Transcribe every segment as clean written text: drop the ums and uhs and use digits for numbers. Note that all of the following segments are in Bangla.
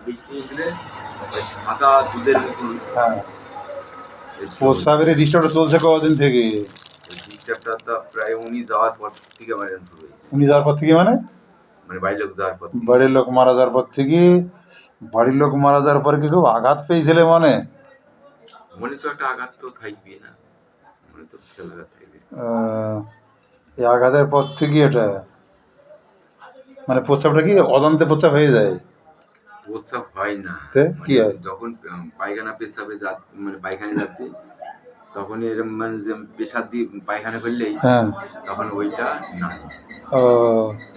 বৃষ্টি হয়েছিল, ওই সাদা দুধের মতন হ্যাঁ, এই প্রস্রাবের এই ডিস্টার্বটা চলছে কদিন থেকে? ডিস্টার্বটা তো প্রায় উনি যাওয়ার পর থেকে আমার এরকম শুরু হয়েছে। উনি যাওয়ার পর থেকে মানে বাড়ির লোক যাওয়ার পর থেকে। বাড়ির লোক মারা যাওয়ার পর থেকে? বাড়ির লোক মারা যাওয়ার পরে কি খুব আঘাত পেয়েছিলে মানে? মনে তো একটা আঘাত তো থাকবেই না, মনে তো বিশাল আঘাত থাকবে। এই আঘাতের পর থেকে এটা মানে প্রস্রাবটা কি অজান্তে প্রস্রাব হয়ে যায়? প্রস্রাব হয় না, তে কি মানে হয়? যখন পায়খানা পেশাবে যাচ্ছে, মানে পায়খানা যাচ্ছে, তখনই এরকম মানে যে পেশাব দিয়ে পায়খানা করলেই হ্যাঁ। তখন ওইটা নাচছে, ও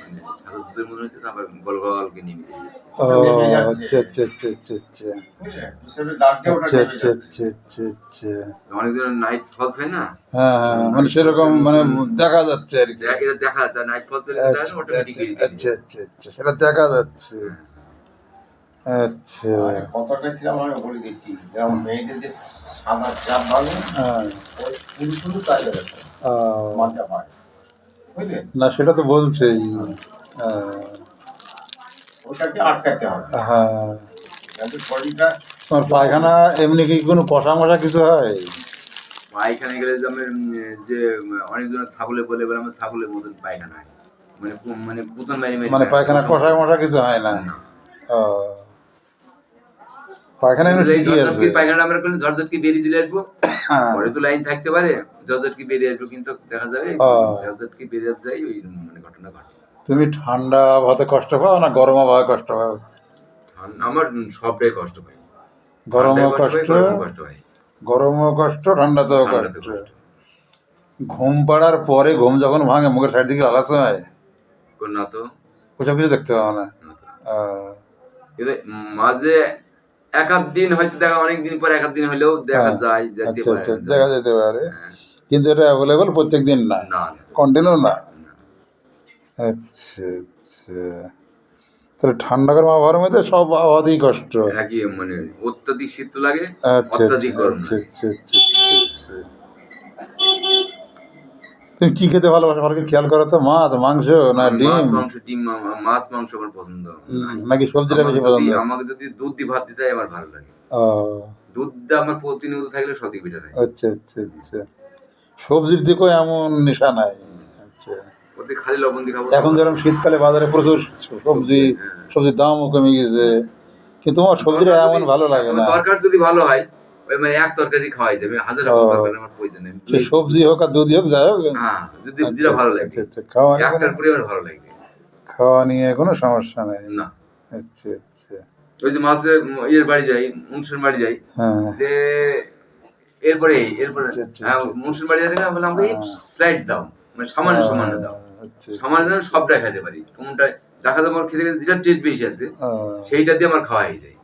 মানে সাদা দুধের মনে হচ্ছে, তারপর গল গলকে নেমে ও যাচ্ছে। আচ্ছা আচ্ছা আচ্ছা আচ্ছা আচ্ছা আচ্ছা আচ্ছা আচ্ছা আচ্ছা। অনেক ধরনের নাইট ফলস হয় না, হ্যাঁ হ্যাঁ, মানে সেরকম মানে দেখা যাচ্ছে আর কি। এটা দেখা যাচ্ছে। নাইট ফলস হলে দেখা যায়, অটোমেটিক বেরিয়ে চলে আচ্ছা যায়। আচ্ছা আচ্ছা, সেটা দেখা যাচ্ছে। হ্যাঁ, আচ্ছা। কতটা কিরম আমি বলে দিচ্ছি, যেমন মেয়েদের যে সাদা চাপ ভাঙে, হ্যাঁ। ওই পুরুষগুলো তাই বেরোচ্ছে মাথা পায়, বুঝলেন? না সেটা তো বলছেই। ওটাকে আটকাতে হবে, হ্যাঁ। যাতে শরীরটা তোমার পায়খানা এমনি কি কোনো কষা মশা কিছু হয়? পায়খানা গেলে যে আমার যে অনেকজন ছাগলে বলে বলে আমার ছাগলের মতন পায়খানা হয়, মানে মানে পুতন মারি মারি মানে পায়খানা কষা সমস্যা মশা কিছু হয় না? না। ও, পায়খানা কিন্তু এমনি এই ঠিকই আছে। ঝরঝটকি পায়খানা আমরা করলে ঝরঝটকি বেরিয়ে চলে আসবো, হ্যাঁ। পরে তো লাইন থাকতে পারে, ঝরঝটকি বেরিয়ে আসবো, কিন্তু দেখা যাবে ও, ঝরঝটকি বেরিয়ে যায়, ওই মানে ঘটনা ঘটে। তুমি ঠান্ডা আবহাওয়াতে কষ্ট পাও না গরম আবহাওয়ায় কষ্ট পাও? আমার সবটাই কষ্ট পাই, ঠান্ডায় গরমও কষ্ট পাই, কষ্ট, গরমও কষ্ট পাই, গরমও কষ্ট, ঠান্ডাতেও ঠান্ডাতে কষ্ট। কষ্ট। ঘুম পাড়ার পরে ঘুম যখন ভাঙে মুখের সাইড দিকে আলাদা হয়, না তো, ওসব কিছু দেখতে পাবো না। না তো। কিন্তু মাঝে এক আধ দিন হয়তো দেখা, অনেক দিন পর এক আধ দিন হলেও দেখা হ্যাঁ। যায়, যেতে আচ্ছা পারে আচ্ছা, দেখা যেতে পারে, হ্যাঁ। কিন্তু এটা অ্যাভেলেবল প্রত্যেক দিন না, না কন্টিনিউ না। না। আচ্ছা আচ্ছা, তাহলে ঠান্ডা গরম আবহাওয়ার মধ্যে সব আবহাওয়াতেই কষ্ট। একই মানে অত্যাধিক শীত লাগে, আচ্ছা আচ্ছা অত্যাধিক গরম আচ্ছা লাগে। আচ্ছা আচ্ছা আচ্ছা। তুমি কি খেতে ভালোবাসো ভালো করে খেয়াল করো তো? মাছ মাংস না আমার মাছ ডিম? মাংস ডিম, মাছ মাংস আমার পছন্দ নাই। নাকি সবজিটা বেশি পছন্দ? আমাকে যদি দুধ দিয়ে ভাত দিতে হয় আমার ভালো লাগে। ও দুধটা আমার প্রতিনিয়ত থাকলে সত্যি বেটার হয়। আচ্ছা আচ্ছা আচ্ছা, সবজির দিকেও এমন নেশা নাই। আচ্ছা, ওতে খালি লবণ দিয়ে খাবো, এখন তাও ভালো যেরকম লাগে। শীতকালে বাজারে প্রচুর সবজি, সবজি, হ্যাঁ। সবজির দামও কমে গেছে, কিন্তু আমার সবজিটা এমন ভালো লাগে না। তরকারি যদি ভালো হয়, ওই মানে এক তরকারি খাওয়াই যাবে, হাজার ও, রকম তরকারি আমার প্রয়োজন নেই। সে সবজি হোক আর দুধি হোক যাই হোক। হ্যাঁ, যদি আচ্ছা যেটা ভালো আচ্ছা লাগে, আচ্ছা আচ্ছা, খাওয়া নিয়ে কোনো, একটার পরে আমার ভালো লাগবে খাওয়া নিয়ে কোনো সমস্যা নেই। না। আচ্ছা আচ্ছা। ওই যে মাছের ইয়ের বাড়ি যাই, মুন্সির বাড়ি যাই, হ্যাঁ। যে এরপরে আচ্ছা আচ্ছা আচ্ছা আচ্ছা। মুন্সির বাড়ি যাই দেখে বললাম আমাকে স্লাইড দাও, মানে সামান্য সামান্য দাও, আচ্ছা সামান্য আচ্ছা দাও, সবটা খাইতে পারি। কোনটা দেখা যায় আমার খেতে খেতে যেটা টেস্ট বেশি আছে, সেইটা দিয়ে আমার খাওয়া হয়ে যায়,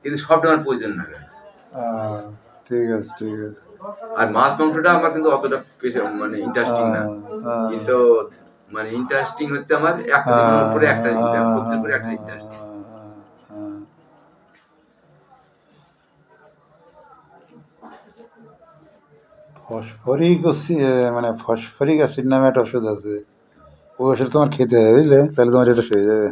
কিন্তু সবটা আমার প্রয়োজন না। ঠিক আছে ঠিক আছে। আর মাছ মাংসটা আমার কিন্তু অতটা মানে ইন্টারেস্টিং না, কিন্তু মানে ইন্টারেস্টিং হচ্ছে আমার একটা জীবনের উপরে একটা সবজির উপরে একটা ইন্টারেস্ট। ফসফরিক মানে ফসফরিক অ্যাসিড নামে একটা ওষুধ আছে, ওই ওষুধ তোমার খেতে হবে বুঝলে, তাহলে তোমার এটা সেরে যাবে।